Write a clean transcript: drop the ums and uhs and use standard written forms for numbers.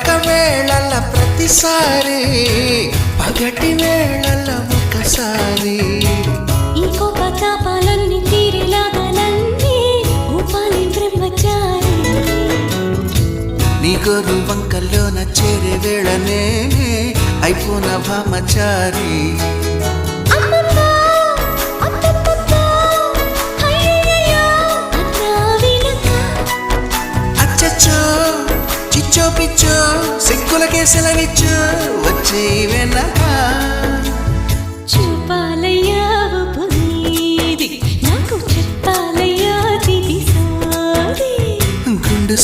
పడక వేళల ప్రతిసారి పగటి వేళల ఒకసారి ఇంకో పతాపాలన్నీ తీరేలాగాలన్నీ ఊపాలి బ్రహ్మచారి నీ గోరు వంకల్లోన చేరే వేళనే అయిపోన భామచారి చిచ్చో పిచ్చో సిగ్గులకే సెలవిచ్చో వచ్చే వెనక చూపాలయ్యా పునీది నాకు చెప్పాలయ్యా దిది సాది గుండు